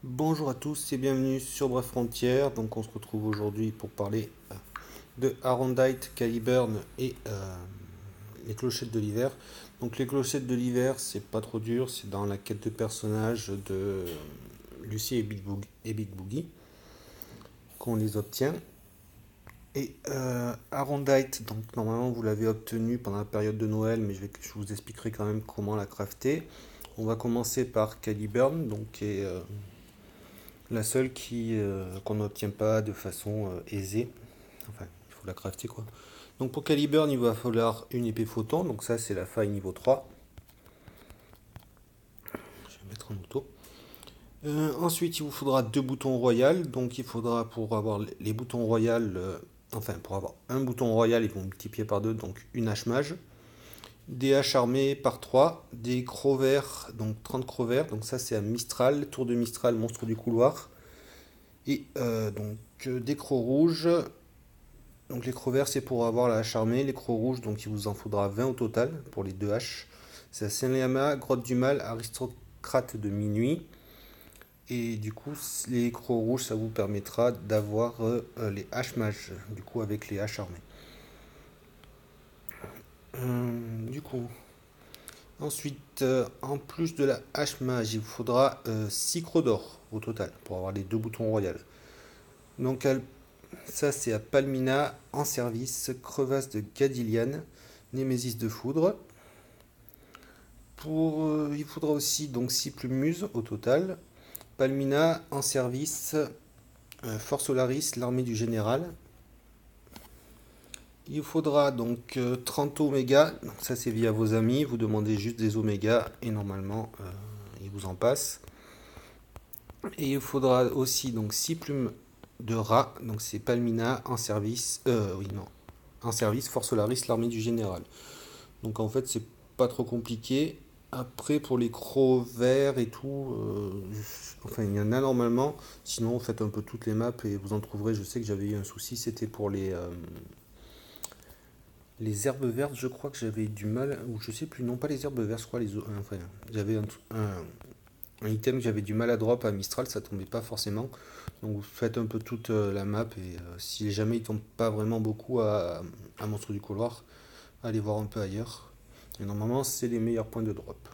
Bonjour à tous et bienvenue sur Bref Frontières. Donc on se retrouve aujourd'hui pour parler de Arondite, Caliburn et les clochettes de l'hiver. Donc les clochettes de l'hiver, c'est pas trop dur, c'est dans la quête de personnages de Lucie et Big Boogie qu'on les obtient. Et Arondite, donc normalement vous l'avez obtenu pendant la période de Noël, mais je vous expliquerai quand même comment la crafter. On va commencer par Caliburn, donc qui est la seule qu'on n'obtient pas de façon aisée. Enfin, il faut la crafter quoi. Donc pour Caliburn, il va falloir une épée photon. Donc ça, c'est la faille niveau 3. Je vais mettre en auto. Ensuite, il vous faudra deux boutons royal. Donc il faudra pour avoir les boutons royal, enfin pour avoir un bouton royal, ils vont multiplier par deux, donc une hache mage. Des haches armées par 3, des crocs verts, donc 30 crocs verts. Donc ça, c'est à Mistral, tour de Mistral, monstre du couloir. Et des crocs rouges. Donc les crocs verts c'est pour avoir la hache armée, les crocs rouges donc il vous en faudra 20 au total pour les deux haches. C'est à Saint-Léama, Grotte du Mal, aristocrate de minuit. Et du coup les crocs rouges ça vous permettra d'avoir les haches mages, du coup avec les haches armées. Du coup, ensuite en plus de la hache mage il vous faudra 6 crocs d'or au total pour avoir les deux boutons royaux. Donc ça, c'est à Palmina, en service, crevasse de Gadilian, Némésis de foudre. Il faudra aussi donc 6 plumes muses au total. Palmina, en service, Force Solaris, l'armée du général. Il faudra donc 30 oméga, donc ça c'est via vos amis, vous demandez juste des oméga et normalement ils vous en passent. Et il faudra aussi donc 6 plumes de rat, donc c'est Palmina en service, oui non, en service Force Solaris, l'armée du général. Donc en fait, c'est pas trop compliqué. Après, pour les crocs verts et tout, enfin, il y en a normalement. Sinon, faites un peu toutes les maps et vous en trouverez. Je sais que j'avais eu un souci, c'était pour les herbes vertes. Je crois que j'avais eu du mal, ou je sais plus, non, pas les herbes vertes, je crois, enfin, j'avais un item que j'avais du mal à drop à Mistral, ça tombait pas forcément. Donc, vous faites un peu toute la map et si jamais il tombe pas vraiment beaucoup à Monstre du Couloir, allez voir un peu ailleurs. Et normalement, c'est les meilleurs points de drop.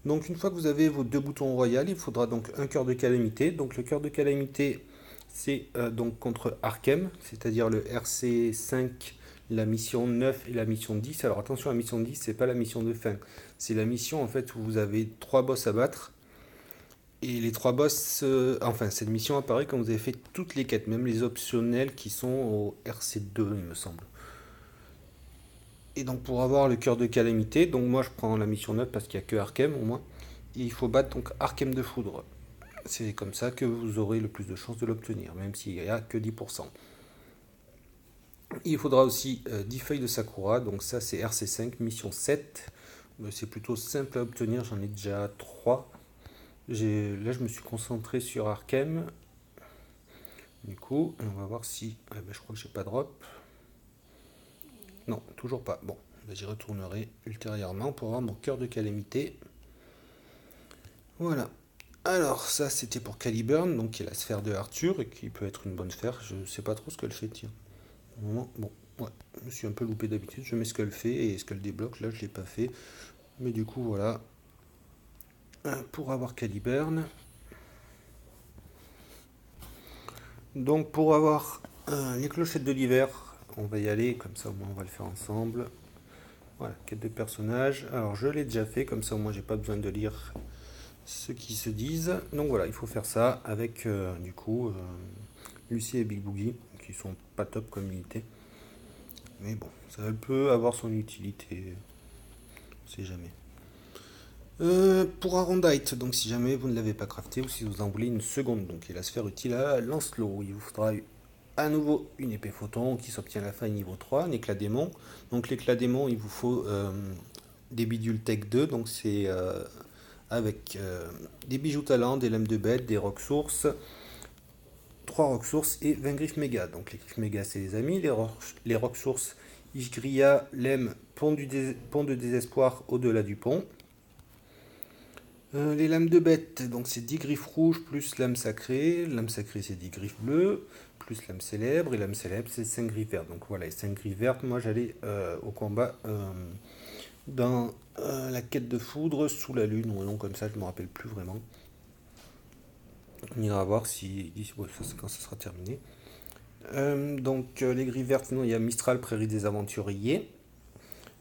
Donc une fois que vous avez vos deux boutons royaux, il faudra donc un cœur de calamité. Donc le cœur de calamité, c'est donc contre Arkham, c'est-à-dire le RC5, la mission 9 et la mission 10. Alors attention, la mission 10, c'est pas la mission de fin. C'est la mission en fait où vous avez trois boss à battre. Et les trois boss, enfin cette mission apparaît quand vous avez fait toutes les quêtes, même les optionnelles qui sont au RC2, il me semble. Et donc pour avoir le cœur de calamité, donc moi je prends la mission 9 parce qu'il n'y a que Arkham au moins. Et il faut battre donc Arkham de foudre. C'est comme ça que vous aurez le plus de chances de l'obtenir, même s'il n'y a que 10%. Il faudra aussi 10 feuilles de Sakura, donc ça c'est RC5, mission 7. C'est plutôt simple à obtenir, j'en ai déjà 3. Là je me suis concentré sur Arkham. Du coup, on va voir si... je crois que j'ai pas drop. Non, toujours pas. Bon, j'y retournerai ultérieurement pour avoir mon cœur de calamité. Voilà. Alors, ça c'était pour Caliburn, donc qui est la sphère de Arthur et qui peut être une bonne sphère. Je sais pas trop ce qu'elle fait, tiens. Bon, ouais, je me suis un peu loupé d'habitude. Je mets ce qu'elle fait et ce qu'elle débloque. Là, je l'ai pas fait. Mais du coup, voilà. Pour avoir Caliburn. Donc, pour avoir les clochettes de l'hiver, on va y aller. Comme ça, au moins, on va le faire ensemble. Voilà, quête de personnage. Alors, je l'ai déjà fait. Comme ça, au moins, j'ai pas besoin de lire ce qui se disent. Donc voilà, il faut faire ça avec du coup Lucie et Big Boogie qui sont pas top comme unité. Mais bon, ça peut avoir son utilité, on sait jamais. Pour Arondite, donc si jamais vous ne l'avez pas crafté ou si vous en voulez une seconde, donc il y a la sphère utile à Lancelot, il vous faudra à nouveau une épée photon qui s'obtient à la fin niveau 3, un éclat démon. Donc l'éclat démon, il vous faut des bidules Tech 2, donc c'est avec des bijoux talents, des lames de bête, des rocs sources, 3 rocs sources et 20 griffes méga. Donc les griffes méga c'est les amis, les rocs sources Ishgria, Lem, pont de désespoir au-delà du pont. Les lames de bête, donc c'est 10 griffes rouges plus lame sacrée. Lame sacrée c'est 10 griffes bleues, plus lame célèbre. Et lame célèbre c'est 5 griffes vertes. Donc voilà, les 5 griffes vertes, moi j'allais au combat dans la quête de foudre sous la lune, ou non comme ça, je me rappelle plus vraiment. On ira voir si ouais, ça, quand ça sera terminé. Les griffes vertes, sinon il y a Mistral, Prairie des Aventuriers.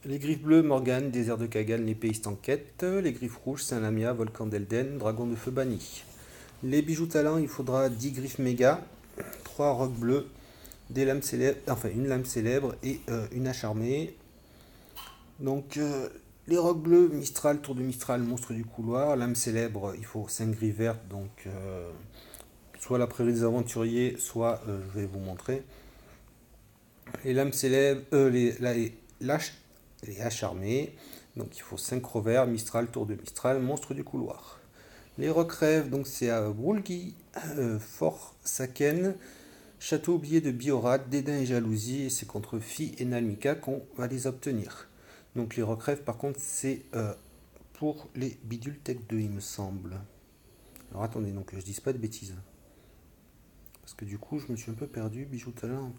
Les griffes bleues, Morgane, Désert de Kagan, les Péistes en quête. Les griffes rouges, Saint-Lamia, Volcan d'Elden, Dragon de feu banni. Les bijoux talents, il faudra 10 griffes méga, 3 rocs bleus, des lames célèbres, enfin une lame célèbre et une hache armée. Les rocs bleus, Mistral, Tour de Mistral, Monstre du couloir. Lame célèbre, il faut 5 griffes vertes, soit la Prairie des Aventuriers, soit je vais vous montrer. Les lames célèbres, les haches armées, donc il faut 5 revers, Mistral, Tour de Mistral, Monstre du couloir. Les rocs rêves, donc c'est à Woolgi, Fort Saken, Château oublié de Biorat, Dédain et Jalousie, et c'est contre Phi et Nalmika qu'on va les obtenir. Donc les rocs rêves, par contre, c'est pour les bidules Tech 2, il me semble. Alors attendez, donc je dis pas de bêtises. Parce que du coup, je me suis un peu perdu. Bijoux talent.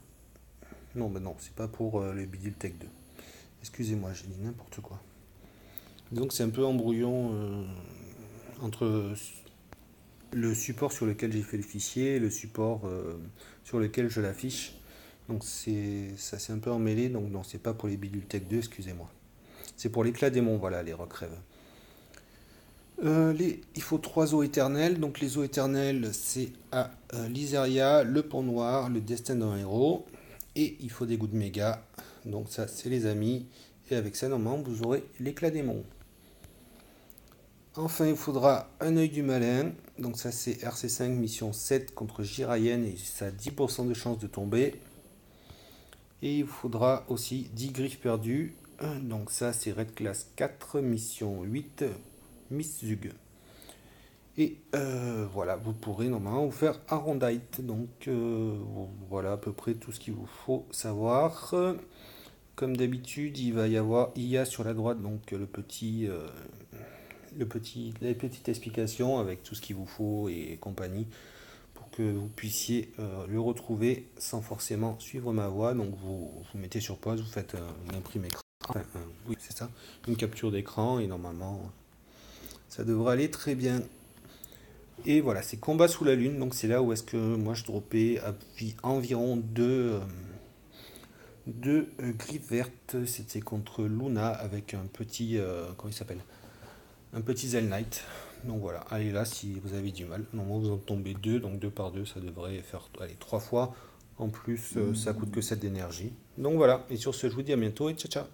Non, bah non, c'est pas pour les bidules Tech 2. Excusez-moi, j'ai dit n'importe quoi. Donc c'est un peu embrouillon entre le support sur lequel j'ai fait le fichier et le support sur lequel je l'affiche. Donc ça c'est un peu emmêlé, donc non, c'est pas pour les bidules Tech 2, excusez-moi. C'est pour l'éclat démon, voilà, les rocs rêves. Il faut 3 eaux éternelles. Donc les eaux éternelles, c'est à l'Iseria, le Pont Noir, le Destin d'un héros. Et il faut des gouttes méga. Donc ça, c'est les amis. Et avec ça, normalement, vous aurez l'éclat démon. Enfin, il faudra un œil du malin. Donc ça, c'est RC5 mission 7 contre Jirayen. Et ça a 10% de chance de tomber. Et il faudra aussi 10 griffes perdues. Donc ça, c'est Red Class 4, mission 8. Miss Zug. Et voilà, vous pourrez normalement vous faire Arondite. Voilà à peu près tout ce qu'il vous faut savoir. Comme d'habitude, il y a sur la droite donc la petite explication avec tout ce qu'il vous faut et compagnie pour que vous puissiez le retrouver sans forcément suivre ma voix. Donc vous mettez sur pause, vous faites une imprime écran, oui c'est ça, une capture d'écran et normalement ça devrait aller très bien. Et voilà, c'est combat sous la lune, donc c'est là où est-ce que moi je dropais environ deux griffes vertes. C'était contre Luna avec un petit, comment il s'appelle, un petit Zell Knight. Donc voilà, allez là si vous avez du mal. Normalement vous en tombez deux, donc 2 par 2 ça devrait faire 3 fois. En plus, ça coûte que 7 d'énergie. Donc voilà, et sur ce je vous dis à bientôt et ciao ciao.